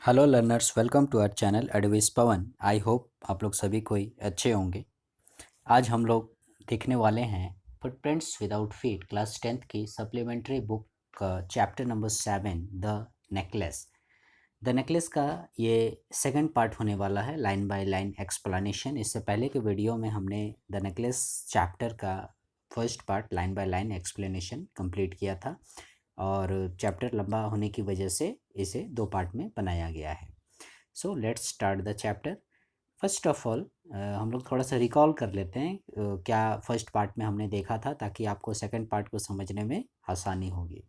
Hello learners, welcome to our channel advice Pavan. I hope आप लोग सभी कोई अच्छे होंगे। आज हम लोग देखने वाले हैं footprints without feet class 10th की सप्लीमेंट्री बुक का chapter number 7 the necklace. The necklace का ये सेकंड पार्ट होने वाला है, लाइन बाय लाइन एक्सप्लेनेशन। इससे पहले के वीडियो में हमने द नेकलेस चैप्टर का first part line by line explanation complete किया था और चैप्टर लंबा होने की वजह से इसे दो पार्ट में बनाया गया है। So let's start the chapter. First of all हम लोग थोड़ा सा रिकॉल कर लेते हैं क्या फर्स्ट पार्ट में हमने देखा था, ताकि आपको सेकंड पार्ट को समझने में आसानी होगी।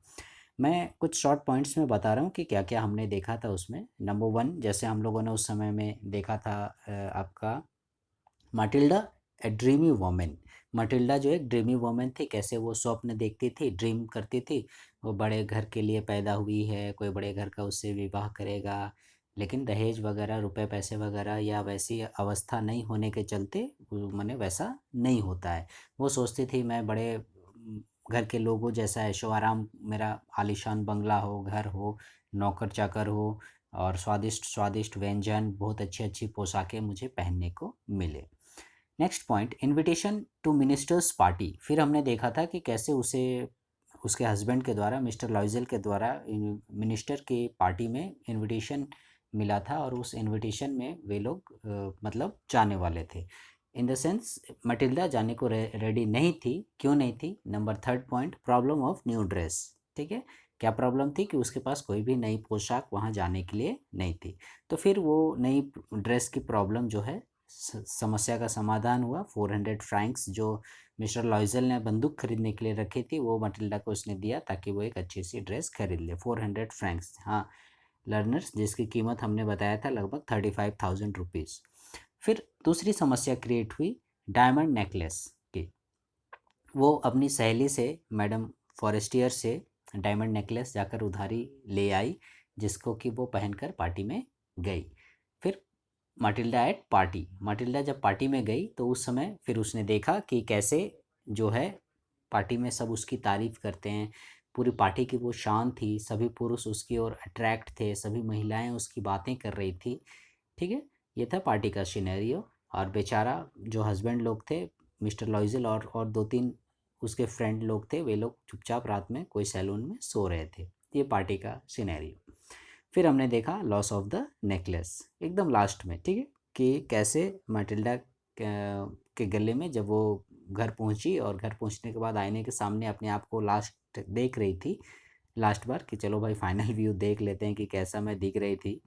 मैं कुछ शॉर्ट पॉइंट्स में बता रहा हूँ कि क्या क्या हमने देखा था उसमें। नंबर वन, जैसे हम लोगों ने उस समय में देखा था आपका माटिल्डा ए ड्रीमी वोमेन। माटिल्डा जो एक ड्रीमी वोमेन थी, कैसे वो स्वप्न देखती थी, ड्रीम करती थी। वो बड़े घर के लिए पैदा हुई है, कोई बड़े घर का उससे विवाह करेगा, लेकिन दहेज वगैरह रुपए पैसे वगैरह या वैसी अवस्था नहीं होने के चलते मैंने वैसा नहीं होता है। वो सोचती थी मैं बड़े घर के लोगों जैसा ऐशो आराम, मेरा आलीशान बंगला हो, घर हो, नौकर चाकर हो और स्वादिष्ट स्वादिष्ट व्यंजन, बहुत अच्छी अच्छी पोशाकें मुझे पहनने को मिले। Next point, invitation to ministers party. फिर हमने देखा था कि कैसे उसे उसके हस्बैंड के द्वारा, मिस्टर लॉयजल के द्वारा मिनिस्टर की पार्टी में इनविटेशन मिला था और उस इनविटेशन में वे लोग मतलब जाने वाले थे। इन द सेंस मटिल्डा जाने को रेडी नहीं थी। क्यों नहीं थी? Number third point, problem of new dress. ठीक है, क्या प्रॉब्लम थी कि उसके पास कोई भी नई पोशाक वहाँ जाने के लिए नहीं थी। तो फिर वो नई ड्रेस की प्रॉब्लम जो है, समस्या का समाधान हुआ। 400 फ्रैंक्स जो मिस्टर लॉयजल ने बंदूक खरीदने के लिए रखी थी, वो मटिल्डा को उसने दिया ताकि वो एक अच्छी सी ड्रेस खरीद ले। 400 फ्रैंक्स, हाँ लर्नर्स, जिसकी कीमत हमने बताया था लगभग 35,000 रुपीज़। फिर दूसरी समस्या क्रिएट हुई डायमंड नेकलेस की। वो अपनी सहेली से, मैडम फॉरेस्टियर से डायमंड नेकलेस जाकर उधारी ले आई, जिसको कि वो पहनकर पार्टी में गई। फिर माटिल्डा एट पार्टी, माटिल्डा जब पार्टी में गई तो उस समय फिर उसने देखा कि कैसे जो है पार्टी में सब उसकी तारीफ़ करते हैं। पूरी पार्टी की वो शान थी, सभी पुरुष उसकी ओर अट्रैक्ट थे, सभी महिलाएं उसकी बातें कर रही थी। ठीक है, ये था पार्टी का सिनेरियो। और बेचारा जो हस्बैंड लोग थे, मिस्टर लॉयजल और दो तीन उसके फ्रेंड लोग थे, वे लोग चुपचाप रात में कोई सैलून में सो रहे थे। ये पार्टी का सिनेरियो। फिर हमने देखा लॉस ऑफ द नेकलेस एकदम लास्ट में। ठीक है, कि कैसे माटिल्डा के गले में जब वो घर पहुंची और घर पहुंचने के बाद आईने के सामने अपने आप को लास्ट देख रही थी, लास्ट बार, कि चलो भाई फाइनल व्यू देख लेते हैं कि कैसा मैं दिख रही थी।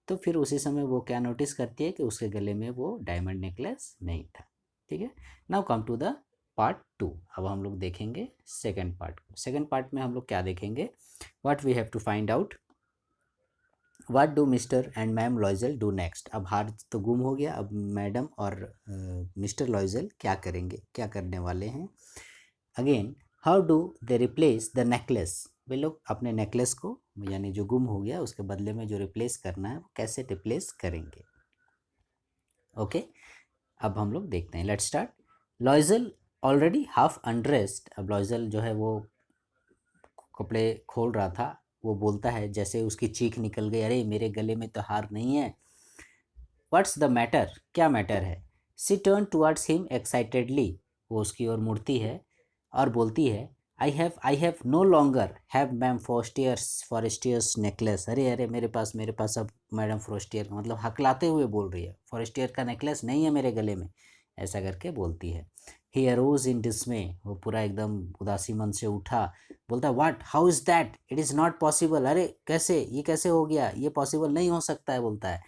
तो फिर उसी समय वो क्या नोटिस करती है कि उसके गले में वो डायमंड नेकलेस नहीं था। ठीक है, now come to the part 2। अब हम लोग देखेंगे सेकंड पार्ट को। सेकंड पार्ट में हम लोग क्या देखेंगे? What we have to find out, what do mister and ma'am Loisel do next. अब हार तो गुम हो गया, अब मैडम और मिस्टर लॉयजल क्या करेंगे, क्या करने वाले हैं। Again, how do they replace the necklace. वे लोग अपने नेकलेस को, यानी जो गुम हो गया उसके बदले में जो रिप्लेस करना है, वो कैसे रिप्लेस करेंगे। ओके, अब हम लोग देखते हैं। Let's start. लॉयजल already half undressed. अब लॉयजल जो है वो कपड़े खोल रहा था। वो बोलता है, जैसे उसकी चीख निकल गई, अरे मेरे गले में तो हार नहीं है। व्हाट्स द मैटर, क्या मैटर है? She turn towards him excitedly. वो उसकी ओर मुड़ती है और बोलती है, I have no longer have ma'am Forestier's necklace. अरे अरे, मेरे पास अब मैडम फॉरेस्टियर का, मतलब हकलाते हुए बोल रही है, फॉरेस्टियर का नेकलेस नहीं है मेरे गले में, ऐसा करके बोलती है। ही अरोज इन डिस्मे। वो पूरा एकदम उदासी मन से उठा। बोलता है, what, how is that, it is not possible. अरे कैसे, ये कैसे हो गया, ये पॉसिबल नहीं हो सकता है, बोलता है।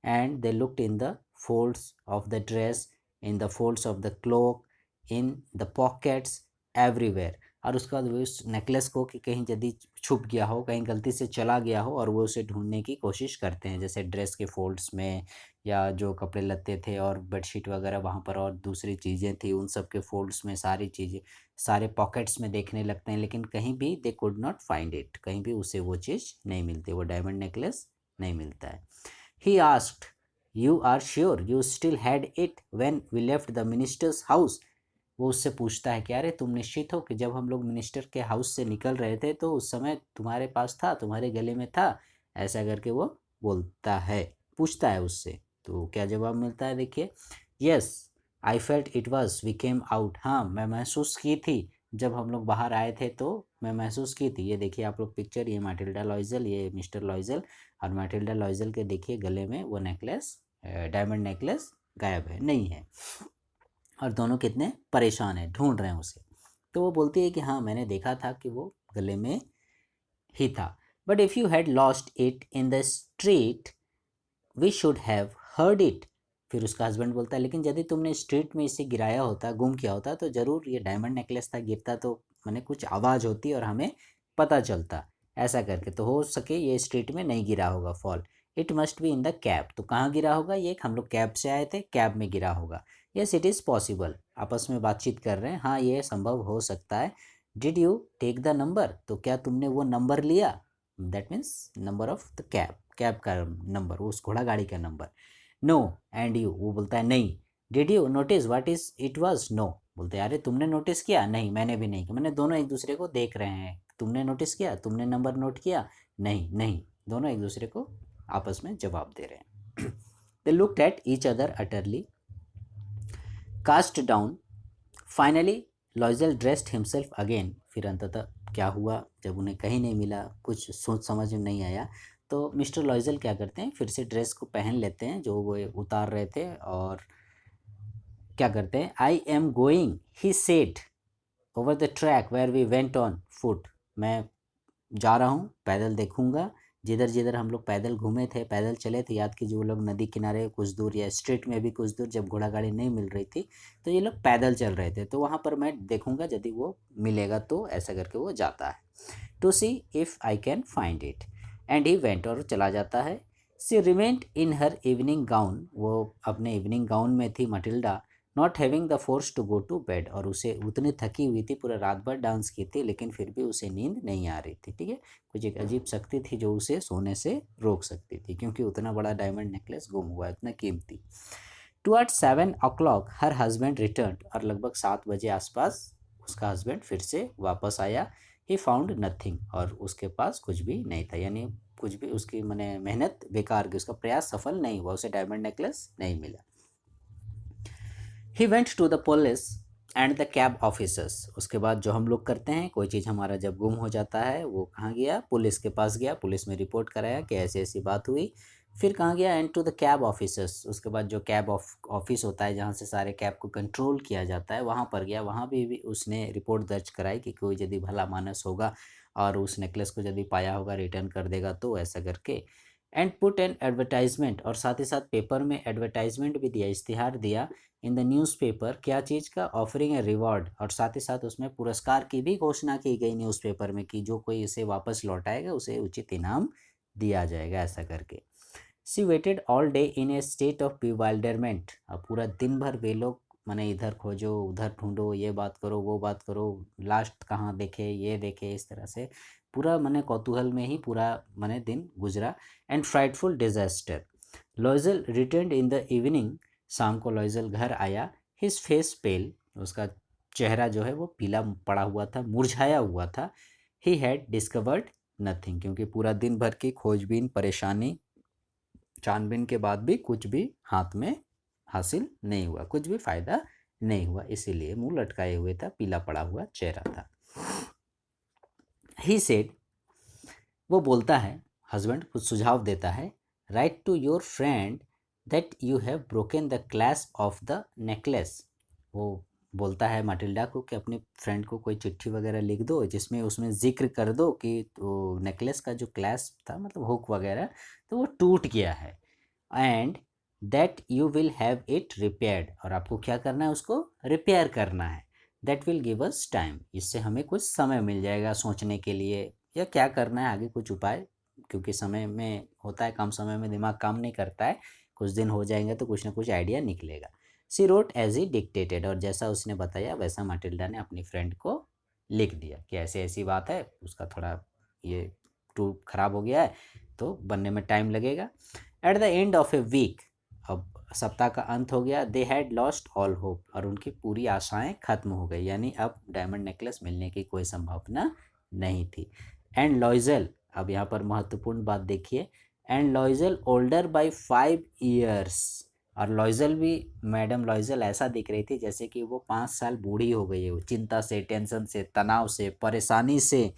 And they looked in the folds of the dress, in the folds of the cloak, in the pockets, everywhere। और उसके बाद वो उस नेकलेस को कि कहीं यदि छुप गया हो, कहीं गलती से चला गया हो, और वो उसे ढूंढने की कोशिश करते हैं, जैसे ड्रेस के फोल्ड्स में, या जो कपड़े लत्ते थे और बेडशीट वगैरह वहाँ पर और दूसरी चीज़ें थी, उन सब के फोल्ड्स में सारी चीज़ें, सारे पॉकेट्स में देखने लगते हैं, लेकिन कहीं भी they could not find it, कहीं भी उसे वो चीज़ नहीं मिलती, वो डायमंड नेकलेस नहीं मिलता है। He asked, you are sure you still had it when we left the minister's house? वो उससे पूछता है कि अरे तुम निश्चित हो कि जब हम लोग मिनिस्टर के हाउस से निकल रहे थे तो उस समय तुम्हारे पास था, तुम्हारे गले में था, ऐसा करके वो बोलता है, पूछता है उससे, तो क्या जवाब मिलता है देखिए। Yes I felt it was we came out, हाँ मैं महसूस की थी जब हम लोग बाहर आए थे, तो मैं महसूस की थी। ये देखिए आप लोग पिक्चर, ये मैटिल्डा लॉइजल, ये मिस्टर लॉइजल, और मैटिल्डा लॉइजल के देखिए गले में वो नेकलेस, डायमंड नेकलेस गायब है, नहीं है, और दोनों कितने परेशान हैं, ढूंढ रहे हैं उसे। तो वो बोलती है कि हाँ मैंने देखा था कि वो गले में ही था। But if you had lost it in the street we should have heard it. फिर उसका हस्बैंड बोलता है लेकिन यदि तुमने स्ट्रीट में इसे गिराया होता, गुम किया होता, तो ज़रूर ये डायमंड नेकलेस था, गिरता तो मैंने कुछ आवाज़ होती और हमें पता चलता, ऐसा करके। तो हो सके ये स्ट्रीट में नहीं गिरा होगा fall, it must be in the cab, तो कहाँ गिरा होगा, ये हम लोग कैब से आए थे, कैब में गिरा होगा। यस इट इज़ पॉसिबल, आपस में बातचीत कर रहे हैं, हाँ ये संभव हो सकता है। Did you take the number, तो क्या तुमने वो नंबर लिया, that means number of the cab, cab का नंबर, उस घोड़ा गाड़ी का नंबर। नो एंड यू, वो बोलता है नहीं। Did you notice what is it was, no, बोलते हैं अरे तुमने नोटिस किया, नहीं मैंने भी नहीं किया, मैंने दोनों एक दूसरे को देख रहे हैं, तुमने नोटिस किया, तुमने नंबर नोट किया, नहीं नहीं, दोनों एक दूसरे को आपस में जवाब दे रहे हैं। They looked at each other utterly cast down, finally Loisel dressed himself again, फिर अंततः क्या हुआ, जब उन्हें कहीं नहीं मिला, कुछ सोच समझ में नहीं आया, तो मिस्टर लॉयजल क्या करते हैं, फिर से ड्रेस को पहन लेते हैं जो वो उतार रहे थे, और क्या करते हैं, I am going he said over the track where we went on foot, मैं जा रहा हूँ, पैदल देखूंगा, जिधर जिधर हम लोग पैदल घूमे थे, पैदल चले थे, याद कीजिए वो लोग नदी किनारे कुछ दूर या स्ट्रीट में भी कुछ दूर, जब घोड़ा गाड़ी नहीं मिल रही थी तो ये लोग पैदल चल रहे थे, तो वहाँ पर मैं देखूंगा यदि वो मिलेगा, तो ऐसा करके वो जाता है, to see if I can find it, and he went, और चला जाता है। She remained in her evening gown, वो अपने इवनिंग गाउन में थी Matilda, not having the force to go to bed, और उसे उतनी थकी हुई थी, पूरा रात भर डांस की थी, लेकिन फिर भी उसे नींद नहीं आ रही थी, ठीक है, कुछ एक अजीब शक्ति थी जो उसे सोने से रोक सकती थी, क्योंकि उतना बड़ा डायमंड नेकलेस गुम हुआ है, इतना कीमती। Toward 7 o'clock her husband return, और लगभग 7 बजे आसपास उसका हस्बैंड फिर से वापस आया। ही फाउंड नथिंग, और उसके पास कुछ भी नहीं था, यानी कुछ भी उसकी मैंने मेहनत बेकार की, उसका प्रयास सफल नहीं हुआ, उसे डायमंड नेकलेस नहीं मिला। He went to the police and the cab officers, उसके बाद जो हम लोग करते हैं, कोई चीज़ हमारा जब गुम हो जाता है, वो कहाँ गया, पुलिस के पास गया, पुलिस में रिपोर्ट कराया कि ऐसी ऐसी बात हुई। फिर कहाँ गया, and to the cab officers, उसके बाद जो कैब ऑफिस होता है जहाँ से सारे कैब को कंट्रोल किया जाता है, वहाँ पर गया, वहाँ भी उसने रिपोर्ट दर्ज कराई कि कोई यदि भला मानस होगा और उस नेकलेस को यदि पाया होगा रिटर्न कर देगा, तो ऐसा करके। एंड पुट एन एडवर्टाइजमेंट, और साथ ही साथ पेपर में एडवर्टाइजमेंट भी दिया, इश्तिहार दिया, इन द न्यूज़पेपर, क्या चीज़ का, ऑफरिंग ए रिवॉर्ड, और साथ ही साथ उसमें पुरस्कार की भी घोषणा की गई न्यूज़पेपर में कि जो कोई इसे वापस लौटाएगा उसे उचित इनाम दिया जाएगा, ऐसा करके। She waited all day in a state of bewilderment, अब पूरा दिन भर वे लोग माने इधर खोजो उधर ढूंढो, ये बात करो वो बात करो, लास्ट कहाँ देखे ये देखे, इस तरह से पूरा माने कौतूहल में ही पूरा माने दिन गुजरा। And frightful disaster, लॉयजल return in the evening, शाम को लॉयजल घर आया, हिज फेस पेल, उसका चेहरा जो है वो पीला पड़ा हुआ था, मुरझाया हुआ था। ही हैड डिस्कवर्ड नथिंग, क्योंकि पूरा दिन भर की खोजबीन परेशानी छानबीन के बाद भी कुछ भी हाथ में हासिल नहीं हुआ, कुछ भी फायदा नहीं हुआ, इसीलिए मुंह लटकाए हुए था, पीला पड़ा हुआ चेहरा था। ही सेड, वो बोलता है, हस्बैंड कुछ सुझाव देता है, write to your friend that you have broken the clasp of the necklace, वो बोलता है माटिल्डा को कि अपने फ्रेंड को कोई चिट्ठी वगैरह लिख दो जिसमें उसमें जिक्र कर दो कि तो नेकलेस का जो क्लैस्प था मतलब हुक वगैरह, तो वो टूट गया है, and that you will have it repaired, और आपको क्या करना है, उसको रिपेयर करना है। That will give us time, इससे हमें कुछ समय मिल जाएगा सोचने के लिए, या क्या करना है आगे कुछ उपाय, क्योंकि समय में होता है कम समय में दिमाग काम नहीं करता है, कुछ दिन हो जाएंगे तो कुछ ना कुछ आइडिया निकलेगा। सी रोट एज ही डिक्टेटेड, और जैसा उसने बताया वैसा माटिल्डा ने अपनी फ्रेंड को लिख दिया कि ऐसी ऐसी बात है, उसका थोड़ा ये टूट खराब हो गया है तो बनने में टाइम लगेगा। At the end of a week, अब सप्ताह का अंत हो गया, they had lost all hope, और उनकी पूरी आशाएं खत्म हो गई, यानी अब डायमंड नेकलेस मिलने की कोई संभावना नहीं थी। एंड लॉयजल, अब यहाँ पर महत्वपूर्ण बात देखिए, एंड लॉइजल ओल्डर बाय 5 years। और लॉइजल भी, मैडम लॉइजल ऐसा दिख रही थी जैसे कि वो 5 साल बूढ़ी हो गई हो, चिंता से, टेंशन से, तनाव से, परेशानी से,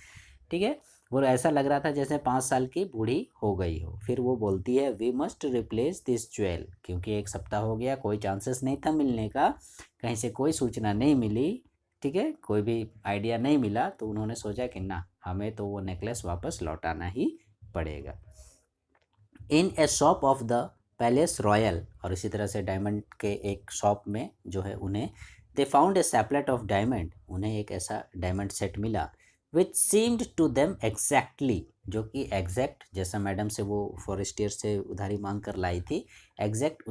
ठीक है। वो ऐसा लग रहा था जैसे 5 साल की बूढ़ी हो गई हो। फिर वो बोलती है we must replace this jewel, क्योंकि 1 सप्ताह हो गया, कोई चांसेस नहीं था मिलने का, कहीं से कोई सूचना नहीं मिली, ठीक है, कोई भी आइडिया नहीं मिला, तो उन्होंने सोचा कि ना, हमें तो वो नेकलेस वापस लौटाना ही पड़ेगा। In a shop of the palace royal, और इसी तरह से डायमंड के एक शॉप में जो है उन्हें, they found a chaplet of diamond, उन्हें एक ऐसा डायमंड सेट मिला, which seemed to them exactly, जो कि एग्जैक्ट जैसा मैडम से वो फॉरेस्टियर से उधारी मांग कर लाई थी, एग्जैक्ट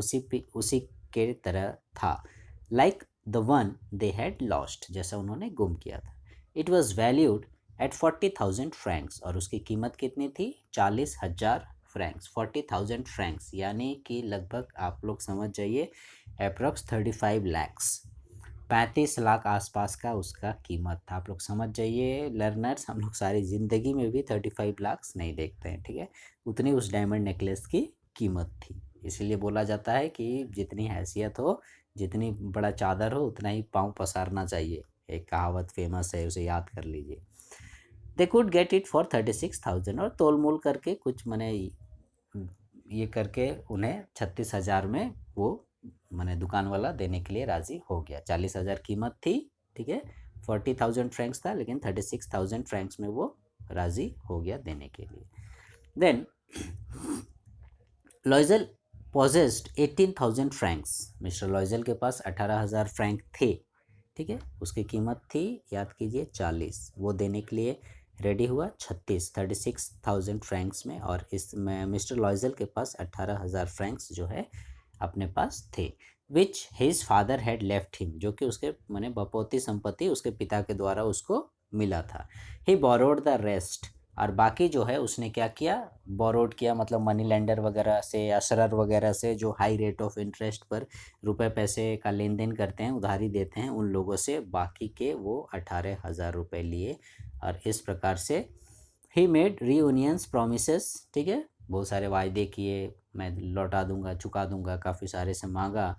उसी के तरह था, like the one they had lost, जैसा उन्होंने गुम किया था। It was valued at 40,000 Franks, और उसकी कीमत कितनी थी? 40,000 फ्रैंक्स, 40,000 फ्रैंक्स, यानी कि लगभग आप लोग समझ जाइए अप्रॉक्स 35 lakhs, 35 लाख आसपास का उसका कीमत था। आप लोग समझ जाइए लर्नर्स, हम लोग सारी ज़िंदगी में भी 35 lakhs नहीं देखते हैं, ठीक है। उतनी उस डायमंड नेकलेस की कीमत थी। इसलिए बोला जाता है कि जितनी हैसियत हो, जितनी बड़ा चादर हो, उतना ही पाँव पसारना चाहिए। एक कहावत फेमस है, उसे याद कर लीजिए। They could get it for 36,000, और तोल मोल करके कुछ मैंने ये करके उन्हें 36,000 में वो मैंने दुकान वाला देने के लिए राज़ी हो गया। 40,000 कीमत थी, ठीक है, 40,000 फ्रैंक्स था, लेकिन 36,000 फ्रैंक्स में वो राज़ी हो गया देने के लिए। Then Loisel possessed 18,000 francs, mister Loisel के पास 18,000 फ्रैंक थे, ठीक है। उसकी कीमत थी, याद कीजिए, 40, वो देने के लिए रेडी हुआ 36,000 फ्रैंक्स में, और इसमें मिस्टर लॉइजल के पास 18,000 फ्रैंक्स जो है अपने पास थे, विच his father had left him, जो कि उसके माने बपौती संपत्ति उसके पिता के द्वारा उसको मिला था। ही बोरोड द रेस्ट, और बाकी जो है उसने क्या किया? बोरोड किया, मतलब मनी लेंडर वगैरह से, अशरर वगैरह से, जो हाई रेट ऑफ इंटरेस्ट पर रुपए पैसे का लेन देन करते हैं, उधारी देते हैं, उन लोगों से बाकी के वो 18,000 रुपये लिए, और इस प्रकार से ही मेड रीयूनियंस प्रोमिसेस, ठीक है, बहुत सारे वायदे किए, मैं लौटा दूंगा, चुका दूंगा, काफ़ी सारे से मांगा।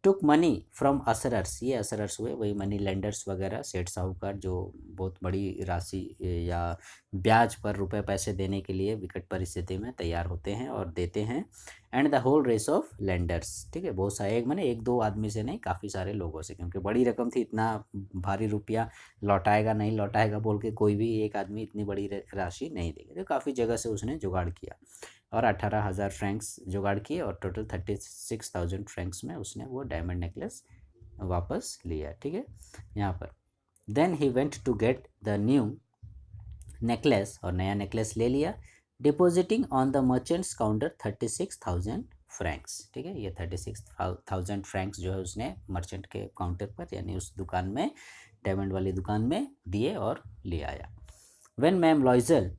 टुक मनी फ्रॉम असरर्स, ये असरर्स हुए वही मनी लेंडर्स वगैरह, सेठ साहूकार, जो बहुत बड़ी राशि या ब्याज पर रुपए पैसे देने के लिए विकट परिस्थिति में तैयार होते हैं और देते हैं। And the whole race of lenders, ठीक है, बहुत सारे, एक मैंने 1-2 आदमी से नहीं, काफ़ी सारे लोगों से, क्योंकि बड़ी रकम थी, इतना भारी रुपया लौटाएगा नहीं लौटाएगा बोल के कोई भी एक आदमी इतनी बड़ी राशि नहीं देगा, तो काफ़ी जगह से उसने जुगाड़ किया, और 18,000 फ्रैंक्स जुगाड़ किए, और टोटल 36,000 फ्रैंक्स में उसने वो डायमंड नेकलेस वापस लिया, ठीक है, यहाँ पर। Then he went to get the new necklace, और नया नेकलेस ले लिया, depositing on the merchant's counter 36,000 francs, ठीक है, ये 36,000 फ्रैंक्स जो है उसने मर्चेंट के काउंटर पर, यानी उस दुकान में, डायमंड वाली दुकान में दिए और ले आया। When ma'am Loisel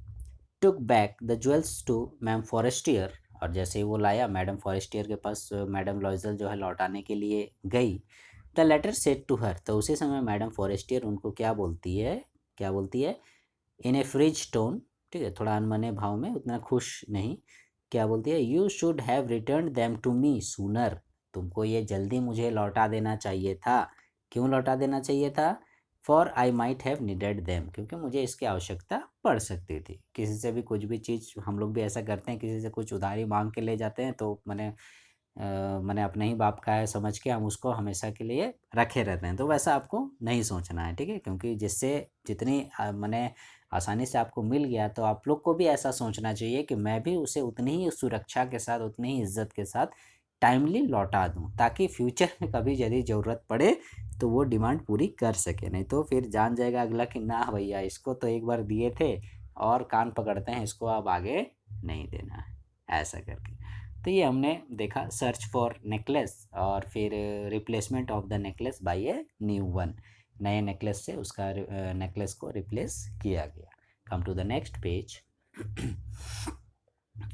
took back the jewels to ma'am Forestier, और जैसे ही वो लाया मैडम फॉरेस्टियर के पास, मैडम लॉइजल जो है लौटाने के लिए गई, the latter said to her, तो उसी समय मैडम फॉरेस्टियर उनको क्या बोलती है, क्या बोलती है? इन ए फ्रिज टोन, ठीक है, थोड़ा अनमने भाव में, उतना खुश नहीं, क्या बोलती है? You should have return them to me sooner, तुमको ये जल्दी मुझे लौटा देना चाहिए था। क्यों लौटा देना चाहिए था? For I might have needed them, क्योंकि मुझे इसकी आवश्यकता पड़ सकती थी। किसी से भी कुछ भी चीज़, हम लोग भी ऐसा करते हैं, किसी से कुछ उधारी मांग के ले जाते हैं, तो मैंने अपने ही बाप का है समझ के हम उसको हमेशा के लिए रखे रहते हैं, तो वैसा आपको नहीं सोचना है, ठीक है, क्योंकि जिससे जितनी मैंने आसानी से आपको मिल गया, तो आप लोग को भी ऐसा सोचना चाहिए कि मैं भी उसे उतनी ही सुरक्षा के साथ, उतनी ही इज्जत के साथ टाइमली लौटा दूं, ताकि फ्यूचर में कभी यदि ज़रूरत पड़े तो वो डिमांड पूरी कर सके। नहीं तो फिर जान जाएगा अगला कि ना भैया, इसको तो एक बार दिए थे और कान पकड़ते हैं, इसको अब आगे नहीं देना है, ऐसा करके। तो ये हमने देखा सर्च फॉर नेकलेस, और फिर replacement of the necklace by a new one, नए नेकलेस से उसका नेकलेस को रिप्लेस किया गया। Come to the next page.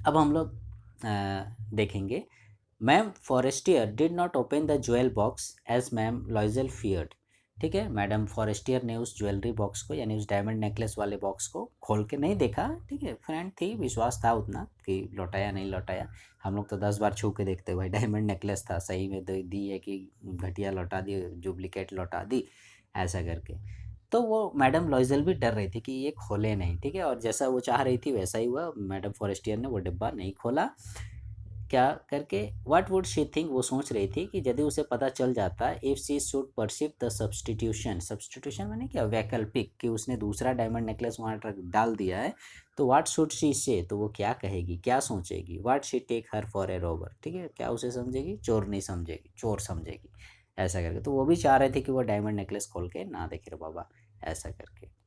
अब हम लोग देखेंगे, ma'am Forestier did not open the jewel box as ma'am Loisel feared, ठीक है। मैडम फॉरेस्टियर ने उस ज्वेलरी बॉक्स को यानी उस डायमंड नेकलेस वाले बॉक्स को खोल के नहीं देखा, ठीक है। फ्रेंड थी, विश्वास था उतना कि लौटाया नहीं लौटाया। हम लोग तो 10 बार छू के देखते भाई, डायमंड नेकलेस था, सही में दी है कि घटिया लौटा दी, डुप्लीकेट लौटा दी, ऐसा करके। तो वो मैडम लॉइजल भी डर रही थी कि ये खोले नहीं, ठीक है। और जैसा वो चाह रही थी वैसा ही हुआ, मैडम फॉरेस्टियर ने वो डिब्बा नहीं खोला। क्या करके, व्हाट वुड शी थिंक, वो सोच रही थी कि यदि उसे पता चल जाता, if she should perceive the substitution, substitution मैंने क्या, वैकल्पिक, कि उसने दूसरा डायमंड नेकलेस वहाँ डाल दिया है, तो व्हाट शुड शी से, तो वो क्या कहेगी, क्या सोचेगी। What she take her for a robber, ठीक है, क्या उसे समझेगी, चोर नहीं समझेगी, चोर समझेगी, ऐसा करके। तो वो भी चाह रहे थे कि वो डायमंड नेकलेस खोल के ना देखे रे बाबा, ऐसा करके।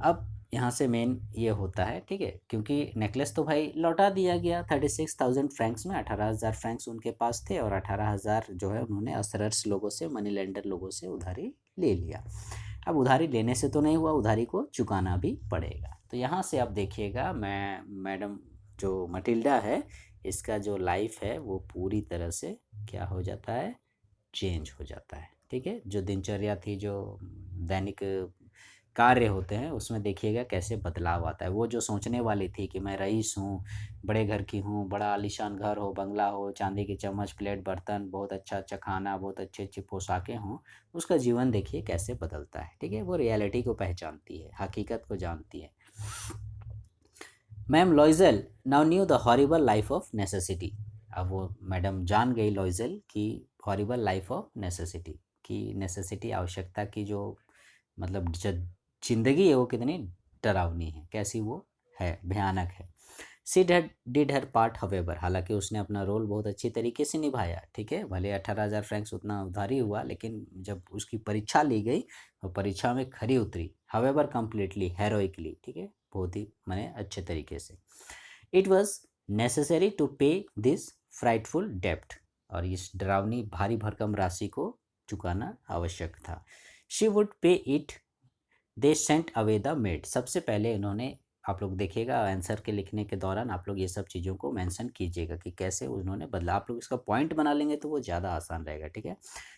अब यहाँ से मेन ये होता है, ठीक है, क्योंकि नेकलेस तो भाई लौटा दिया गया 36,000 फ्रैंक्स में, 18,000 फ्रैंक्स उनके पास थे और 18,000 जो है उन्होंने असरर्स लोगों से, मनी लेंडर लोगों से उधारी ले लिया। अब उधारी लेने से तो नहीं हुआ, उधारी को चुकाना भी पड़ेगा। तो यहाँ से आप देखिएगा, मैं मैडम जो मटिल्डा है, इसका जो लाइफ है वो पूरी तरह से क्या हो जाता है, चेंज हो जाता है, ठीक है। जो दिनचर्या थी, जो दैनिक कार्य होते हैं, उसमें देखिएगा कैसे बदलाव आता है। वो जो सोचने वाली थी कि मैं रईस हूँ, बड़े घर की हूँ, बड़ा आलीशान घर हो, बंगला हो, चांदी की चम्मच प्लेट बर्तन, बहुत अच्छा अच्छा खाना, बहुत अच्छी अच्छी पोशाकें हों, उसका जीवन देखिए कैसे बदलता है, ठीक है। वो रियलिटी को पहचानती है, हकीकत को जानती है। Ma'am लॉइजल now new the horrible life of necessity. अब वो मैडम जान गई लॉइजल की हॉरिबल लाइफ ऑफ नेसेसिटी, की नेसेसिटी, आवश्यकता की जो मतलब जिंदगी है वो कितनी डरावनी है, कैसी वो है, भयानक है। सी डिड हर पार्ट हवेवर, हालांकि उसने अपना रोल बहुत अच्छी तरीके से निभाया, ठीक है। भले 18,000 फ्रैंक्स उतना उधारी हुआ, लेकिन जब उसकी परीक्षा ली गई तो परीक्षा में खरी उतरी, हवेवर कम्प्लीटली हेरोइकली, ठीक है, बहुत ही मैंने अच्छे तरीके से। इट वॉज नेसेसरी टू पे दिस फ्राइटफुल डेप्ट, और इस डरावनी भारी भरकम राशि को चुकाना आवश्यक था। शी वुड पे it, they sent away the made, सबसे पहले इन्होंने, आप लोग देखिएगा आंसर के लिखने के दौरान आप लोग ये सब चीज़ों को मेंशन कीजिएगा कि कैसे उन्होंने बदला, आप लोग इसका पॉइंट बना लेंगे तो वो ज़्यादा आसान रहेगा, ठीक है।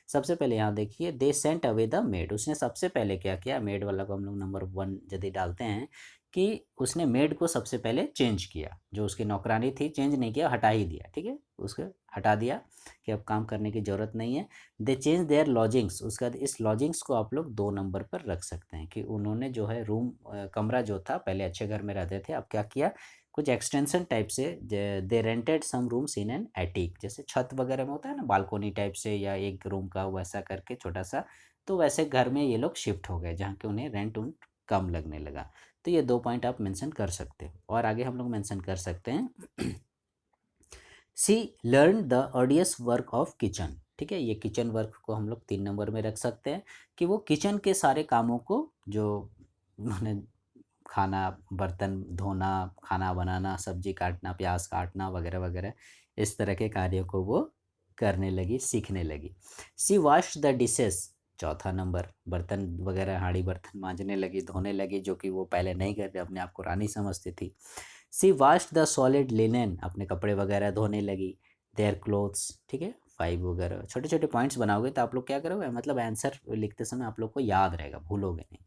सबसे पहले यहाँ देखिए, they sent away the made, उसने सबसे पहले क्या किया, मेड वाला को हम लोग नंबर 1 यदि डालते हैं, कि उसने मेड को सबसे पहले चेंज किया, जो उसकी नौकरानी थी, चेंज नहीं किया, हटा ही दिया, ठीक है, उसको हटा दिया कि अब काम करने की ज़रूरत नहीं है। दे चेंज देयर लॉजिंग्स, उसका इस लॉजिंग्स को आप लोग 2 नंबर पर रख सकते हैं कि उन्होंने जो है रूम, कमरा जो था, पहले अच्छे घर में रहते थे, अब क्या किया, कुछ एक्सटेंशन टाइप से, they rented some rooms in an attic, जैसे छत वगैरह में होता है ना, बालकोनी टाइप से, या एक रूम का वैसा करके छोटा सा, तो वैसे घर में ये लोग शिफ्ट हो गए जहाँ के उन्हें रेंट उन कम लगने लगा। तो ये 2 पॉइंट आप मेंशन कर सकते हो, और आगे हम लोग मेंशन कर सकते हैं she learn the odious work of kitchen, ठीक है। ये किचन वर्क को हम लोग 3 नंबर में रख सकते हैं कि वो किचन के सारे कामों को, जो मैंने खाना, बर्तन धोना, खाना बनाना, सब्जी काटना, प्याज काटना वगैरह वगैरह, इस तरह के कार्यों को वो करने लगी, सीखने लगी। सी वॉश द डिशेस, चौथा नंबर, बर्तन वगैरह, हांडी बर्तन मांजने लगी, धोने लगी, जो कि वो पहले नहीं करते, अपने आप को रानी समझती थी। सी वाश्ड द सॉलिड लिनेन, अपने कपड़े वगैरह धोने लगी। देयर क्लोथ्स, ठीक है, 5 वगैरह, छोटे छोटे पॉइंट्स बनाओगे तो आप लोग क्या करोगे, मतलब आंसर लिखते समय आप लोग को याद रहेगा, भूलोगे नहीं।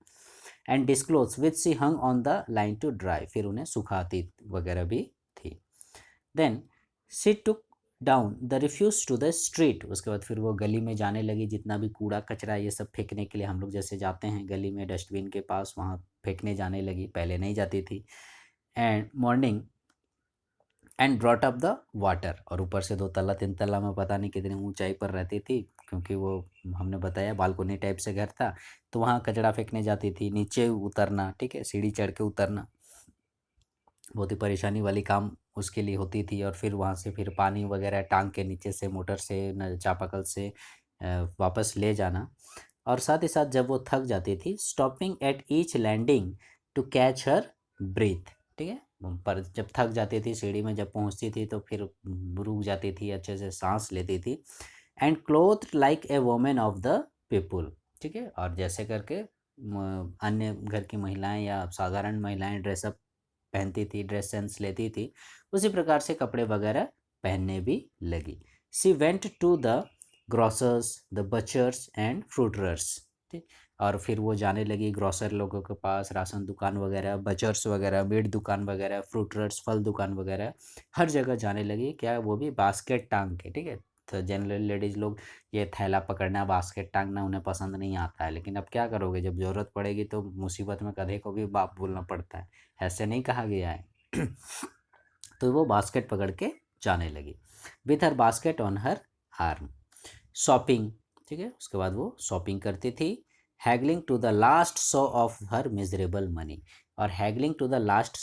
And dishcloth which she hung on the line to dry, फिर उन्हें सुखाती वगैरह भी थी। Then she took down the refuse to the street, उसके बाद फिर वो गली में जाने लगी, जितना भी कूड़ा कचरा ये सब फेंकने के लिए हम लोग जैसे जाते हैं गली में डस्टबिन के पास, वहाँ फेंकने जाने लगी, पहले नहीं जाती थी। And morning and brought up the water, और ऊपर से 2 तल्ला 3 तल्ला में पता नहीं कितनी ऊंचाई पर रहती थी, क्योंकि वो हमने बताया बालकोनी टाइप से घर था, तो वहाँ कचरा फेंकने जाती थी, नीचे उतरना, ठीक है, सीढ़ी चढ़ के उतरना बहुत ही परेशानी वाली काम उसके लिए होती थी, और फिर वहाँ से फिर पानी वगैरह टांग के नीचे से मोटर से चापाकल से वापस ले जाना। और साथ ही साथ जब वो थक जाती थी, stopping at each landing to catch her breath, ठीक है, पर जब थक जाती थी सीढ़ी में जब पहुँचती थी तो फिर रुक जाती थी, अच्छे से सांस लेती थी। And cloth like a women of the people, ठीक है, और जैसे करके अन्य घर की महिलाएं या साधारण महिलाएं ड्रेसअप पहनती थी, ड्रेस सेंस लेती थी, उसी प्रकार से कपड़े वगैरह पहनने भी लगी। She went to the grocer's, the butcher's and fruiterer's, ठीक। और फिर वो जाने लगी ग्रोसर लोगों के पास, राशन दुकान वगैरह, बचर्स वगैरह, मीट दुकान वगैरह, फ्रूटर्स फल दुकान वगैरह, हर जगह जाने लगी। क्या, वो भी बास्केट टांग के, ठीक है। तो जनरल लेडीज़ लोग ये थैला पकड़ना, बास्केट टांगना उन्हें पसंद नहीं आता है, लेकिन अब क्या करोगे, जब ज़रूरत पड़ेगी तो मुसीबत में गधे को भी बाप बोलना पड़ता है, ऐसे नहीं कहा गया है। तो वो बास्केट पकड़ के जाने लगी, with her basket on her arm, shopping, ठीक है। उसके बाद वो शॉपिंग करती थी, haggling to the last sou of her miserable money. और haggling to the last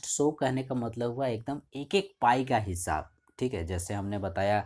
sou कहने का मतलब हुआ एकदम एक एक पाई का हिसाब, ठीक है। जैसे हमने बताया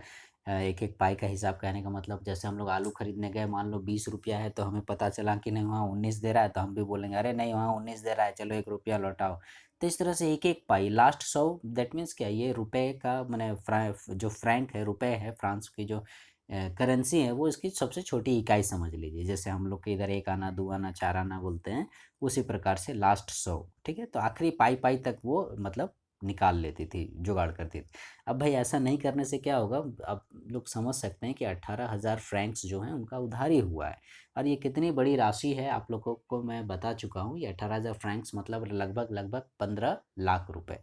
एक एक पाई का हिसाब कहने का मतलब, जैसे हम लोग आलू खरीदने गए, मान लो 20 रुपया है, तो हमें पता चला कि नहीं वहाँ 19 दे रहा है, तो हम भी बोलेंगे अरे नहीं वहाँ 19 दे रहा है, चलो 1 रुपया लौटाओ। तो इस तरह से एक एक पाई, लास्ट सौ, दैट मीन्स क्या, ये रुपए का मैंने जो फ्रैंक है, रुपए है, फ्रांस की जो करेंसी है, वो इसकी सबसे छोटी इकाई समझ लीजिए। जैसे हम लोग के इधर 1 आना, 2 आना, 4 आना बोलते हैं, उसी प्रकार से लास्ट सौ, ठीक है। तो आखिरी पाई पाई तक वो मतलब निकाल लेती थी, जुगाड़ करती थी। अब भाई ऐसा नहीं करने से क्या होगा, अब लोग समझ सकते हैं कि 18,000 फ्रैंक्स जो हैं उनका उधार ही हुआ है। और ये कितनी बड़ी राशि है आप लोगों को मैं बता चुका हूँ। ये 18,000 फ्रैंक्स मतलब लगभग लगभग 15 लाख रुपए,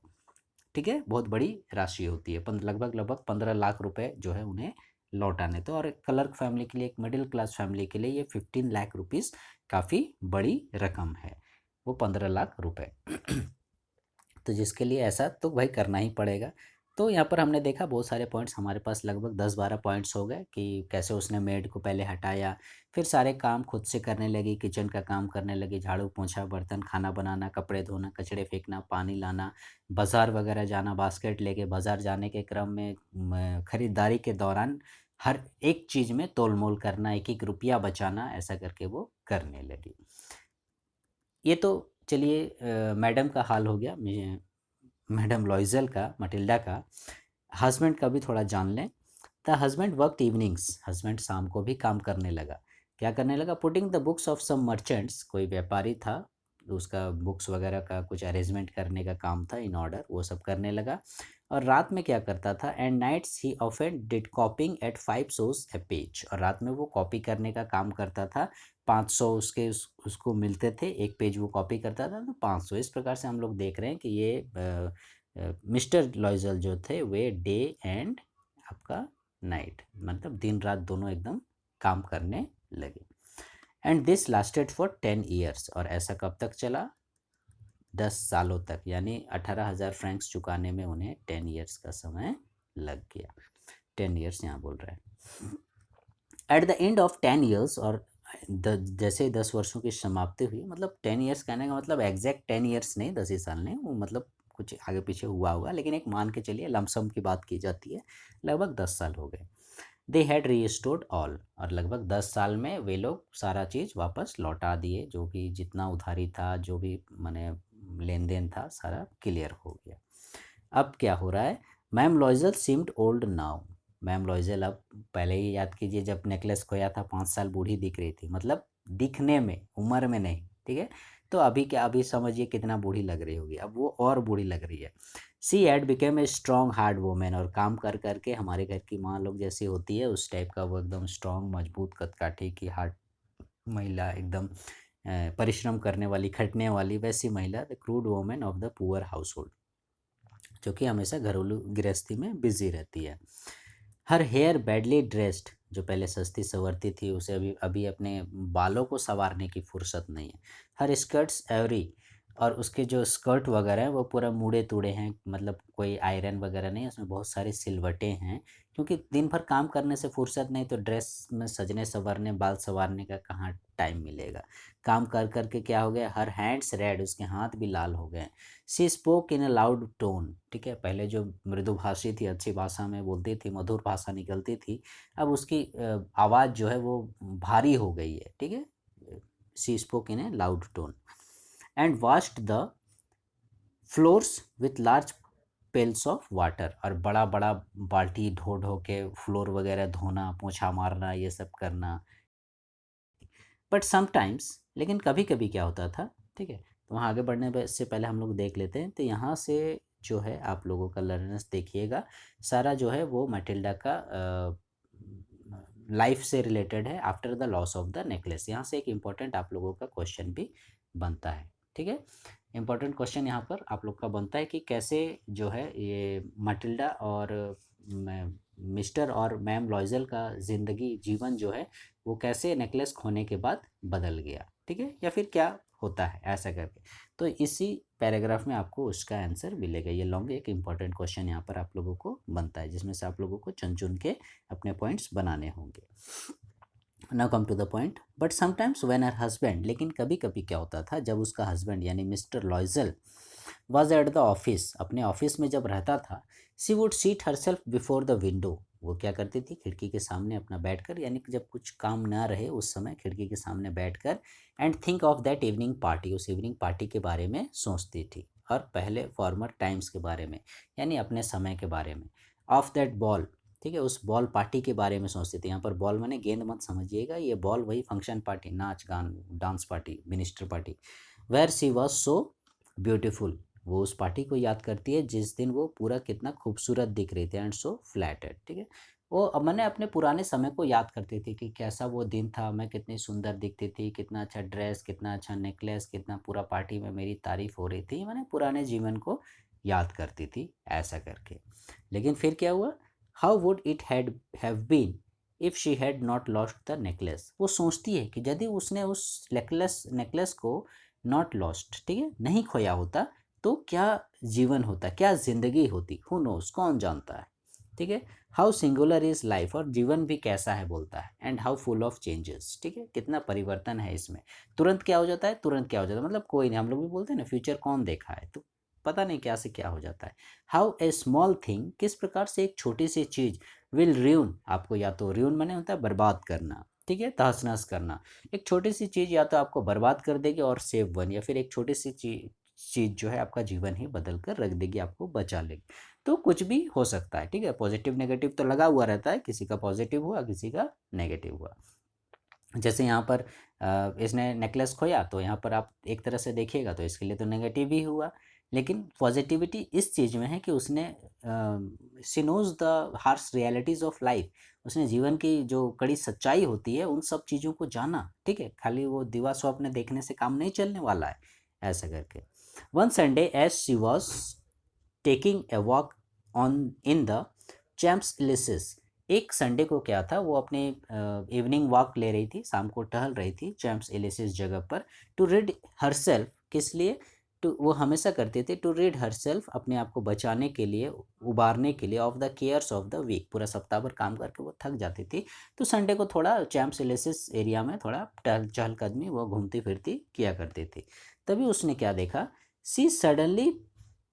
ठीक है। बहुत बड़ी राशि होती है, लगभग लगभग 15 लाख रुपए जो है उन्हें लौटाने। तो और एक क्लर्क फैमिली के लिए, एक मिडिल क्लास फैमिली के लिए ये 15 लाख रुपीज़ काफ़ी बड़ी रकम है, वो 15 लाख रुपए। तो जिसके लिए ऐसा तो भाई करना ही पड़ेगा। तो यहाँ पर हमने देखा बहुत सारे पॉइंट्स, हमारे पास लगभग 10-12 पॉइंट्स हो गए कि कैसे उसने मेड को पहले हटाया, फिर सारे काम खुद से करने लगी, किचन का काम करने लगी, झाड़ू पोंछा, बर्तन, खाना बनाना, कपड़े धोना, कचड़े फेंकना, पानी लाना, बाज़ार वगैरह जाना, बास्केट लेके बाज़ार जाने के क्रम में ख़रीदारी के दौरान हर एक चीज़ में तोल-मोल करना, एक-एक रुपया बचाना, ऐसा करके वो करने लगी। ये तो चलिए मैडम का हाल हो गया, मैडम लॉइजल का, मटिल्डा का। हस्बैंड का भी थोड़ा जान लें। The husband worked evenings, husband शाम को भी काम करने लगा। क्या करने लगा, putting the books of some merchants, कोई व्यापारी था, उसका बुक्स वगैरह का कुछ अरेंजमेंट करने का काम था, इन ऑर्डर, वो सब करने लगा। और रात में क्या करता था, and nights he often did copying at 5 shows a page, और रात में वो कॉपी करने का काम करता था। 500 उसको मिलते थे, एक पेज वो कॉपी करता था तो 500। इस प्रकार से हम लोग देख रहे हैं कि ये मिस्टर लॉइजल जो थे वे डे एंड आपका नाइट, मतलब दिन रात दोनों एकदम काम करने लगे। And this lasted for 10 years, और ऐसा कब तक चला, 10 सालों तक, यानी 18,000 फ्रैंक्स चुकाने में उन्हें 10 years का समय लग गया। 10 years यहाँ बोल रहे हैं। Eight the end of 10 years, और जैसे 10 वर्षों की समाप्ति हुई, मतलब 10 years कहने का मतलब एग्जैक्ट 10 years नहीं, 10 ही साल नहीं, वो मतलब कुछ आगे पीछे हुआ होगा, लेकिन एक मान के चलिए लमसम की बात की जाती है, लगभग 10 साल हो गए। दे हैड रीस्टोर्ड ऑल, और लगभग 10 साल में वे लोग सारा चीज़ वापस लौटा दिए, जो भी जितना उधारी था, जो भी मैंने लेन देन था, सारा क्लियर हो गया। अब क्या हो रहा है, ma'am लॉइजल seemed old now, ma'am लॉइजल अब, पहले ही याद कीजिए जब नेकलेस खोया था 5 साल बूढ़ी दिख रही थी, मतलब दिखने में, उम्र में नहीं, ठीक है। तो अभी क्या, अभी समझिए कितना बूढ़ी लग रही होगी, अब वो और बूढ़ी लग रही है। She had became a strong hard women, और काम कर करके हमारे घर की माँ लोग जैसी होती है उस टाइप का वो एकदम स्ट्रॉन्ग, मजबूत, कदकाठी की हार्ड महिला, एकदम परिश्रम करने वाली, खटने वाली, वैसी महिला, the crude women of the poor house hold, जो कि हमेशा घरेलू गृहस्थी में बिजी रहती है। हर हेयर बैडली ड्रेस्ड, जो पहले सस्ती संवरती थी उसे अभी अभी अपने बालों को संवारने की फुर्सत नहीं है। हर स्कर्ट्स एवरी, और उसके जो स्कर्ट वगैरह हैं वो पूरा मुड़े तुड़े हैं, मतलब कोई आयरन वगैरह नहीं, उसमें बहुत सारे सिलवटें हैं, क्योंकि दिन भर काम करने से फुर्सत नहीं, तो ड्रेस में सजने संवरने, बाल संवारने का कहाँ टाइम मिलेगा। काम कर कर के क्या हो गया, हर हैंड्स रेड, उसके हाथ भी लाल हो गए। She spoke in a loud tone, ठीक है, पहले जो मृदुभाषी थी, अच्छी भाषा में बोलती थी, मधुर भाषा निकलती थी, अब उसकी आवाज़ जो है वो भारी हो गई है, ठीक है। She spoke in a loud tone and washed the floors with large pails of water, और बड़ा बड़ा बाल्टी ढो ढो के फ्लोर वगैरह धोना, पोछा मारना, ये सब करना। बट समटाइम्स, लेकिन कभी कभी क्या होता था, ठीक है। तो वहाँ आगे से पहले हम लोग देख लेते हैं, तो यहाँ से जो है आप लोगों का लर्नर्स देखिएगा, सारा जो है वो मैटिल्डा का लाइफ से रिलेटेड है, after the loss of the necklace. यहाँ से एक इम्पॉर्टेंट आप लोगों का क्वेश्चन भी बनता है, ठीक है। इम्पॉर्टेंट क्वेश्चन यहाँ पर आप लोग का बनता है कि कैसे जो है ये मटिल्डा और मिस्टर और मैम लॉयजल का ज़िंदगी जीवन जो है वो कैसे नेकलेस खोने के बाद बदल गया, ठीक है, या फिर क्या होता है ऐसा करके। तो इसी पैराग्राफ में आपको उसका आंसर मिलेगा। ये लॉन्ग एक इम्पॉर्टेंट क्वेश्चन यहाँ पर आप लोगों को बनता है, जिसमें से आप लोगों को चुन चुन के अपने पॉइंट्स बनाने होंगे। Now come to the point, but sometimes when her husband, लेकिन कभी कभी क्या होता था जब उसका हस्बैंड यानी mister Loisel was at the office, अपने ऑफिस में जब रहता था, she would seat herself before the window, वो क्या करती थी खिड़की के सामने अपना बैठकर, यानी कि जब कुछ काम ना रहे उस समय खिड़की के सामने बैठकर, and think of that evening party, उस इवनिंग पार्टी के बारे में सोचती थी, और पहले फॉर्मर टाइम्स के बारे में यानी अपने समय के बारे में, ऑफ दैट बॉल, ठीक है, उस बॉल पार्टी के बारे में सोचते थे। यहाँ पर बॉल माने गेंद मत समझिएगा, ये बॉल वही फंक्शन पार्टी, नाच गान dance party, minister party, where she was so beautiful, वो उस पार्टी को याद करती है जिस दिन वो पूरा कितना खूबसूरत दिख रही थी, एंड सो फ्लैटेड, ठीक है। वो मैंने अपने पुराने समय को याद करती थी कि कैसा वो दिन था, मैं कितनी सुंदर दिखती थी, कितना अच्छा ड्रेस, कितना अच्छा नेकलेस, कितना पूरा पार्टी में मेरी तारीफ हो रही थी, मैंने पुराने जीवन को याद करती थी ऐसा करके। लेकिन फिर क्या हुआ, how would it have been if she had not lost the necklace, वो सोचती है कि यदि उसने उस नेकलेस को नॉट लॉस्ट, ठीक है, नहीं खोया होता, तो क्या जीवन होता, क्या ज़िंदगी होती, हु नोस, कौन जानता है, ठीक है। हाउ सिंगुलर इज़ लाइफ, और जीवन भी कैसा है बोलता है, and how full of changes, ठीक है, कितना परिवर्तन है इसमें, तुरंत क्या हो जाता है, तुरंत क्या हो जाता है, मतलब कोई नहीं, हम लोग भी बोलते हैं ना फ्यूचर कौन देखा है, तो पता नहीं क्या से क्या हो जाता है। हाउ ए स्मॉल थिंग, किस प्रकार से एक छोटी सी चीज़ विल र्यून, आपको या तो र्यून माने होता है बर्बाद करना, ठीक है, तहस नहस करना, एक छोटी सी चीज़ या तो आपको बर्बाद कर देगी और सेव वन, या फिर एक छोटी सी चीज़ जो है आपका जीवन ही बदल कर रख देगी, आपको बचा लेगी। तो कुछ भी हो सकता है, ठीक है, पॉजिटिव नेगेटिव तो लगा हुआ रहता है, किसी का पॉजिटिव हुआ किसी का नेगेटिव हुआ। जैसे यहाँ पर इसने नेकलेस खोया, तो यहाँ पर आप एक तरह से देखिएगा तो इसके लिए तो नेगेटिव ही हुआ, लेकिन पॉजिटिविटी इस चीज़ में है कि उसने she knows the harsh realities of life, उसने जीवन की जो कड़ी सच्चाई होती है उन सब चीज़ों को जाना, ठीक है, खाली वो दीवा स्वप्न देखने से काम नहीं चलने वाला है ऐसा करके। One Sunday as she was taking a walk on in the Champs Elysees, एक संडे को क्या था, वो अपने इवनिंग वॉक ले रही थी, शाम को टहल रही थी चैम्प्स इलिसिस जगह पर, टू रीड हरसेल्फ, किस लिए, टू, वो हमेशा करती थी, टू रीड हरसेल्फ, अपने आप को बचाने के लिए, उबारने के लिए, of the cares of the week, पूरा सप्ताह भर काम करके वो थक जाती थी, तो संडे को थोड़ा चैम्प्स इलिसिस एरिया में थोड़ा चहलकदमी वो घूमती फिरती किया करती थी। तभी उसने क्या देखा, सी सडनली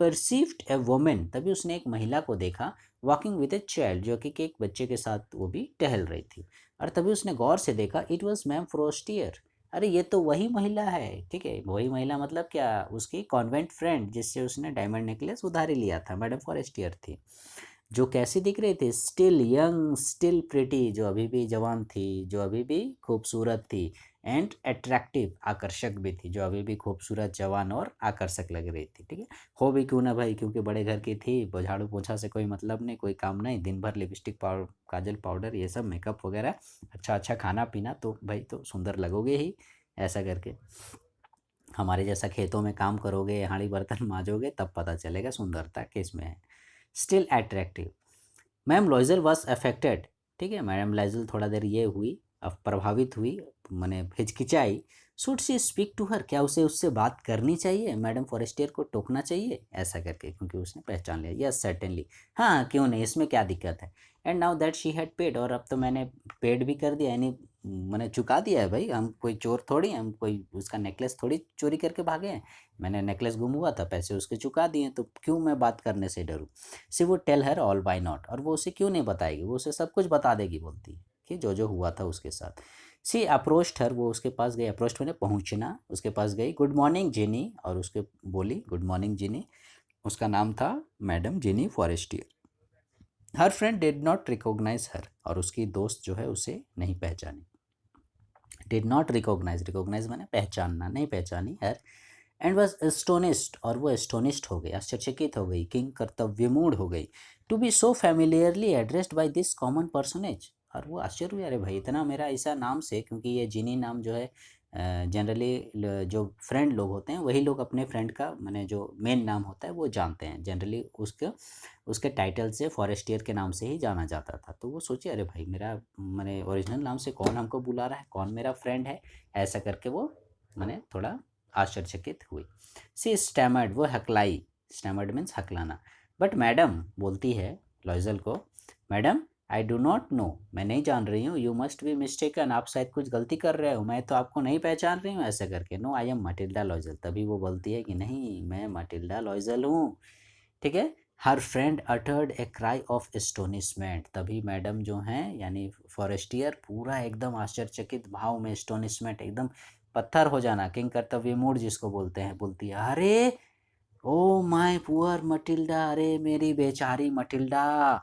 परसीव्ड ए वोमेन, तभी उसने एक महिला को देखा, वॉकिंग विद ए चाइल्ड, जो कि एक बच्चे के साथ वो भी टहल रही थी, और तभी उसने गौर से देखा, इट वॉज मैम फ्रोस्टियर, अरे ये तो वही महिला है, ठीक है, वही महिला मतलब क्या, उसकी कॉन्वेंट फ्रेंड जिससे उसने डायमंड नेकलेस उधारी लिया था, मैडम फॉरेस्टियर थी, जो कैसी दिख रही थी, स्टिल यंग स्टिल प्रिटी, जो अभी भी जवान थी, जो अभी भी खूबसूरत थी, एंड अट्रैक्टिव, आकर्षक भी थी, जो अभी भी खूबसूरत जवान और आकर्षक लग रही थी, ठीक है, हो भी क्यों ना भाई, क्योंकि बड़े घर की थी, झाड़ू पोछा से कोई मतलब नहीं, कोई काम नहीं, दिन भर लिपस्टिक पाउडर काजल पाउडर ये सब मेकअप वगैरह, अच्छा अच्छा खाना पीना, तो भाई तो सुंदर लगोगे ही ऐसा करके। हमारे जैसा खेतों में काम करोगे, हांडी बर्तन मांजोगे, तब पता चलेगा सुंदरता किस में है। Still attractive, ma'am लॉइजल was affected, ठीक है, मैडम लॉइजल थोड़ा देर ये हुई, अब प्रभावित हुई, मैंने हिचकिचाई, should she speak to her, क्या उसे उससे बात करनी चाहिए, मैडम फॉरेस्टियर को टोकना चाहिए ऐसा करके, क्योंकि उसने पहचान लिया, यस सर्टेनली, हाँ क्यों नहीं, इसमें क्या दिक्कत है, and now that she had paid, और अब तो मैंने पेड भी कर दिया, यानी मैंने चुका दिया है भाई, हम कोई चोर थोड़ी, हम कोई उसका नेकलेस थोड़ी चोरी करके भागे हैं, मैंने नेकलेस गुम हुआ था, पैसे उसके चुका दिए, तो क्यों मैं बात करने से डरूँ। She would tell her all by not, और वो उसे क्यों नहीं बताएगी, वो उसे सब कुछ बता देगी, बोलती है कि जो जो हुआ था उसके साथ। सी अप्रोच्ड हर, वो उसके पास गई, अप्रोच्ड मैंने पहुंचना, उसके पास गई, गुड मॉर्निंग जिनी, और उसके बोली गुड मॉर्निंग जिनी, उसका नाम था madam Jeanne Forestier. Her friend did not recognise her, और उसकी दोस्त जो है उसे नहीं पहचानी, डिड नॉट रिकॉग्नाइज, रिकॉग्नाइज मैंने पहचानना, नहीं पहचानी हर, एंड वॉज एस्टोनिस्ड, और वो एस्टोनिस्ड हो गई, आश्चर्यचकित हो गई, किंग कर्तव्यमूढ़ हो गई, to be so familiarly addressed by this common personage, और वो आश्चर्य हुए, अरे भाई इतना मेरा ऐसा नाम से, क्योंकि ये जिनी नाम जो है जनरली जो फ्रेंड लोग होते हैं वही लोग अपने फ्रेंड का मैंने जो मेन नाम होता है वो जानते हैं जनरली, उसके टाइटल से फॉरेस्टियर के नाम से ही जाना जाता था। तो वो सोचे अरे भाई मेरा मैंने ओरिजिनल नाम से कौन हमको बुला रहा है, कौन मेरा फ्रेंड है, ऐसा करके वो मैंने थोड़ा आश्चर्यचकित हुई। सी स्टैमर्ड, वो हकलाई, स्टैमर्ड मीन्स हकलाना। बट मैडम बोलती है लॉइजल को, madam I do not know, मैं नहीं जान रही हूँ, यू मस्ट बी मिस्टेकन, आप शायद कुछ गलती कर रहे हो, मैं तो आपको नहीं पहचान रही हूँ, ऐसा करके। No I am Matilda Loisel, तभी वो बोलती है कि नहीं मैं मटिल्डा लॉइजल हूँ, ठीक है। हर friend uttered a cry of astonishment, तभी मैडम जो हैं यानी फॉरेस्टियर पूरा एकदम आश्चर्यचकित भाव में, एस्टोनिशमेंट एकदम पत्थर हो जाना, किंग कर्तव्य मूड जिसको बोलते हैं, बोलती है अरे ओ माय पुअर मटिल्डा, अरे मेरी बेचारी Matilda,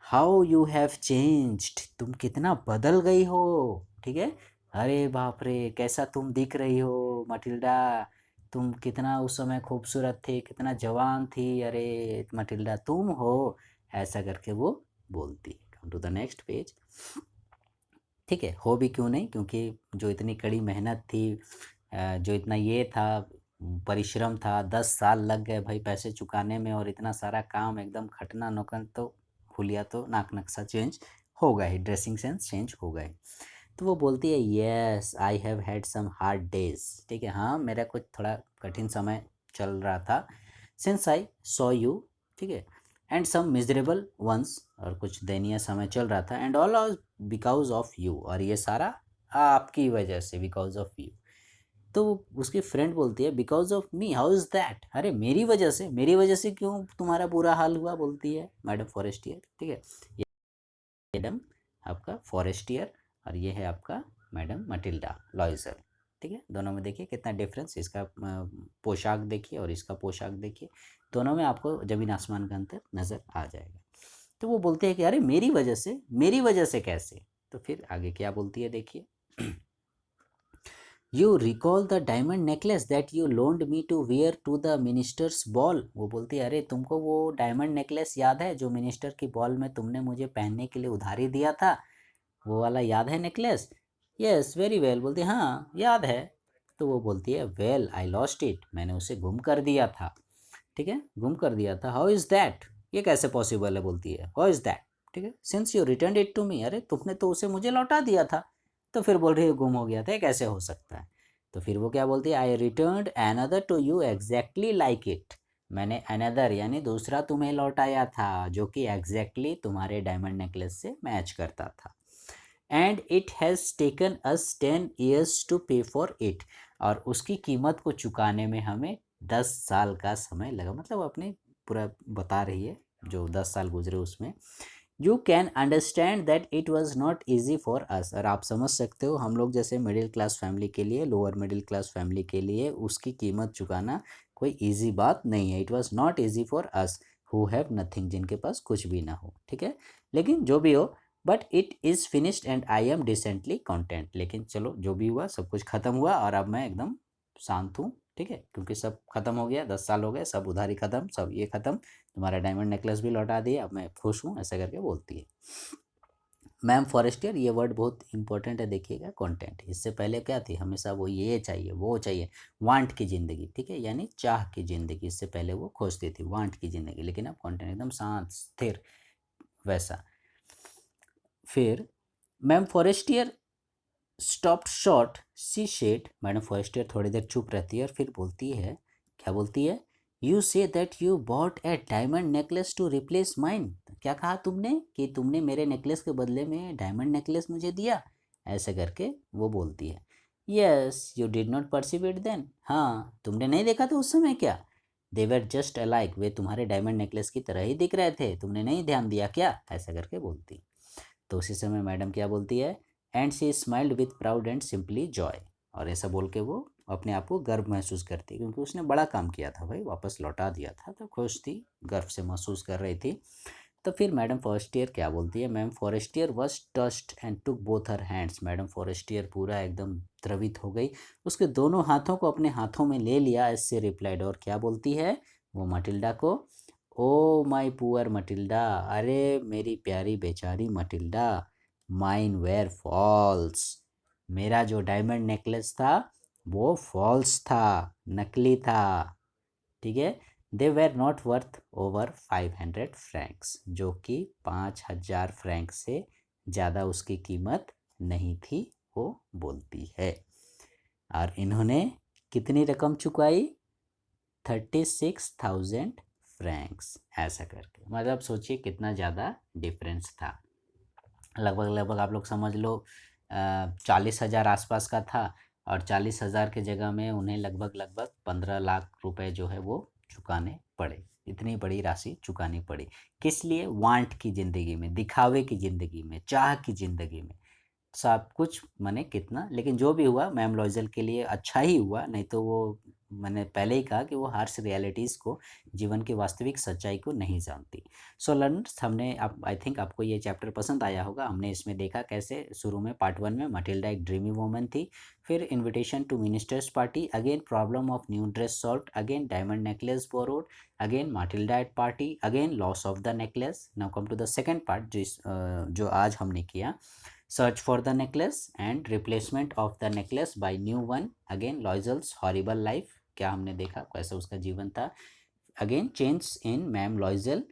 how you have changed, तुम कितना बदल गई हो, ठीक है। अरे बाप रे कैसा तुम दिख रही हो मटिल्डा, तुम कितना उस समय खूबसूरत थी, कितना जवान थी, अरे मटिल्डा तुम हो, ऐसा करके वो बोलती। Come to the next page, ठीक है। हो भी क्यों नहीं, क्योंकि जो इतनी कड़ी मेहनत थी, जो इतना ये था परिश्रम था, 10 साल लग गए भाई पैसे चुकाने में, और इतना सारा काम एकदम खटना नौकन, तो हुलिया तो नाक नक्शा चेंज हो गए, ड्रेसिंग सेंस चेंज हो गए। तो वो बोलती है yes I have had some hard days, ठीक है, हाँ मेरा कुछ थोड़ा कठिन समय चल रहा था, सिंस आई सॉ यू, ठीक है, एंड सम मिजरेबल वंस, और कुछ दयनीय समय चल रहा था, and all are because of you, और ये सारा आपकी वजह से, बिकॉज ऑफ यू। तो उसकी फ्रेंड बोलती है because of me, how is that, अरे मेरी वजह से, मेरी वजह से क्यों तुम्हारा बुरा हाल हुआ, बोलती है मैडम फॉरेस्टियर, ठीक है। ये मैडम आपका फॉरेस्टियर, और ये है आपका मैडम मटिल्डा लॉइजर, ठीक है। दोनों में देखिए कितना डिफरेंस, इसका पोशाक देखिए और इसका पोशाक देखिए, दोनों में आपको ज़मीन आसमान का अंतर नज़र आ जाएगा। तो वो बोलते हैं कि अरे मेरी वजह से, मेरी वजह से कैसे, तो फिर आगे क्या बोलती है देखिए, you recall the diamond necklace that you loaned me to wear to the minister's ball, वो बोलती है अरे तुमको वो डायमंड नेकलेस याद है जो मिनिस्टर की बॉल में तुमने मुझे पहनने के लिए उधारी दिया था, वो वाला याद है नेकलेस, यस वेरी वेल, बोलती है हाँ याद है। तो वो बोलती है वेल आई लॉस्ट इट, मैंने उसे गुम कर दिया था, ठीक है, गुम कर दिया था, हाउ इज़ दैट, ये कैसे पॉसिबल है, बोलती है हाउ इज़ दैट, ठीक है, since you return it to me, अरे तुमने तो उसे मुझे लौटा दिया था, तो फिर बोल रही है गुम हो गया था, ये कैसे हो सकता है। तो फिर वो क्या बोलती है, I return another to you exactly like it, मैंने अनदर यानी दूसरा तुम्हें लौटाया था जो कि एग्जैक्टली तुम्हारे डायमंड नेकलेस से मैच करता था, and it has taken us 10 years to pay for it, और उसकी कीमत को चुकाने में हमें 10 साल का समय लगा, मतलब अपने पूरा बता रही है जो 10 साल गुजरे उसमें। You can understand that it was not easy for us, और आप समझ सकते हो हम लोग जैसे मिडिल क्लास फैमिली के लिए, लोअर मिडिल क्लास फैमिली के लिए उसकी कीमत चुकाना कोई ईजी बात नहीं है, it was not easy for us who have nothing, जिनके पास कुछ भी ना हो, ठीक है। लेकिन जो भी हो, but it is finished and I am decently content, लेकिन चलो जो भी हुआ सब कुछ ख़त्म हुआ और अब मैं एकदम शांत हूँ, ठीक है, क्योंकि सब खत्म हो गया, 10 साल हो गए, सब उधारी खत्म, सब ये खत्म, तुम्हारा डायमंड नेकलेस भी लौटा दिया, अब मैं खुश हूँ, ऐसा करके बोलती है। मैम फॉरेस्टियर, ये वर्ड बहुत इंपॉर्टेंट है, देखिएगा कंटेंट, इससे पहले क्या थी, हमेशा वो ये चाहिए वो चाहिए, वांट की ज़िंदगी, ठीक है, यानी चाह की ज़िंदगी, इससे पहले वो खोजती थी वांट की ज़िंदगी, लेकिन अब कंटेंट एकदम शांत स्थिर वैसा। फिर मैम फॉरेस्टियर स्टॉप्ड शॉर्ट, सी शेड, मैडम फॉरेस्टियर थोड़ी देर चुप रहती है और फिर बोलती है, क्या बोलती है, you say that you bought a diamond necklace to replace mine, क्या कहा तुमने कि तुमने मेरे नेकलेस के बदले में डायमंड नेकलेस मुझे दिया, ऐसे करके वो बोलती है। Yes you did not perceive it then, हाँ तुमने नहीं देखा था उस समय क्या, दे वर जस्ट अलाइक, वे तुम्हारे डायमंड नेकलेस की तरह ही दिख रहे थे, तुमने नहीं ध्यान दिया क्या, ऐसा करके बोलती। तो उसी समय मैडम क्या बोलती है, and she smiled with proud and simply Joy, और ऐसा बोल के वो अपने आप को गर्व महसूस करती है, क्योंकि उसने बड़ा काम किया था भाई, वापस लौटा दिया था, तो खुश थी, गर्व से महसूस कर रही थी। तो फिर मैडम फॉरेस्टियर क्या बोलती है, ma'am Forestier was touched and took both her hands, madam Forestier पूरा एकदम द्रवित हो गई, उसके दोनों हाथों को अपने हाथों में ले लिया, ऐसे रिप्लाइड, और क्या बोलती है वो मटिल्डा को, ओ माई पुअर मटिल्डा, अरे मेरी प्यारी बेचारी मटिल्डा, माइन वेयर फॉल्स। मेरा जो डायमंड नेकलेस था वो फॉल्स था, नकली था। ठीक है। They were not worth over 500 Franks, जो कि 5000 फ्रैंक से ज़्यादा उसकी कीमत नहीं थी, वो बोलती है। और इन्होंने कितनी रकम चुकाई? 36,000 फ्रैंक्स, ऐसा करके। मतलब सोचिए कितना ज़्यादा डिफरेंस था। लगभग लगभग आप लोग समझ लो 40,000 आसपास का था, और 40,000 के जगह में उन्हें लगभग लगभग 15 लाख रुपए जो है वो चुकाने पड़े। इतनी बड़ी राशि चुकानी पड़ी। किस लिए? वांट की ज़िंदगी में, दिखावे की ज़िंदगी में, चाह की ज़िंदगी में, सब कुछ। मैंने कितना, लेकिन जो भी हुआ मैम लॉयज़ल के लिए अच्छा ही हुआ। नहीं तो वो, मैंने पहले ही कहा कि वो हार्श रियलिटीज़ को, जीवन की वास्तविक सच्चाई को नहीं जानती। सो लर्नर्स, हमने आप, आई थिंक आपको ये चैप्टर पसंद आया होगा। हमने इसमें देखा कैसे शुरू में पार्ट 1 में मटिल्डा एक ड्रीमी वूमन थी, फिर invitation to ministers party, again problem of new dress solve, again diamond necklace borrowed, again Matilda at party, again loss of the necklace. Now come to the second part, जो आज हमने किया, search for the necklace and replacement of the necklace by new one, again लॉयजल्स horrible life, क्या हमने देखा कैसा उसका जीवन था। Again change in ma'am लॉयजल,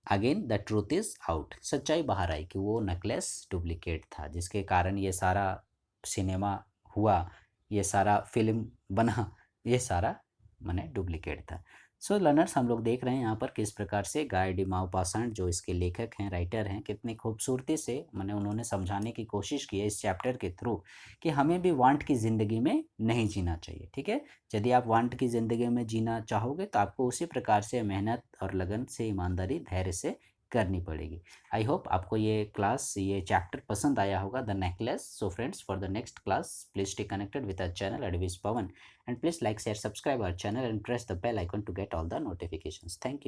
again the truth is out, सच्चाई बाहर आई कि वो नेकलेस डुप्लीकेट था, जिसके कारण ये सारा सिनेमा हुआ, ये सारा फिल्म बना, ये सारा मैंने डुप्लीकेट था। सो लर्नर्स, हम लोग देख रहे हैं यहाँ पर किस प्रकार से गाय डी मॉपासंट, जो इसके लेखक हैं, राइटर हैं, कितनी खूबसूरती से मैंने उन्होंने समझाने की कोशिश की है इस चैप्टर के थ्रू कि हमें भी वांट की ज़िंदगी में नहीं जीना चाहिए। ठीक है। यदि आप वांट की ज़िंदगी में जीना चाहोगे तो आपको उसी प्रकार से मेहनत और लगन से, ईमानदारी, धैर्य से करनी पड़ेगी। आई होप आपको ये क्लास, ये चैप्टर पसंद आया होगा, the necklace. So friends, for the next class please stay connected with our channel Advice Pawan, and please like, share, subscribe our channel and press the bell icon to get all the notifications. Thank you.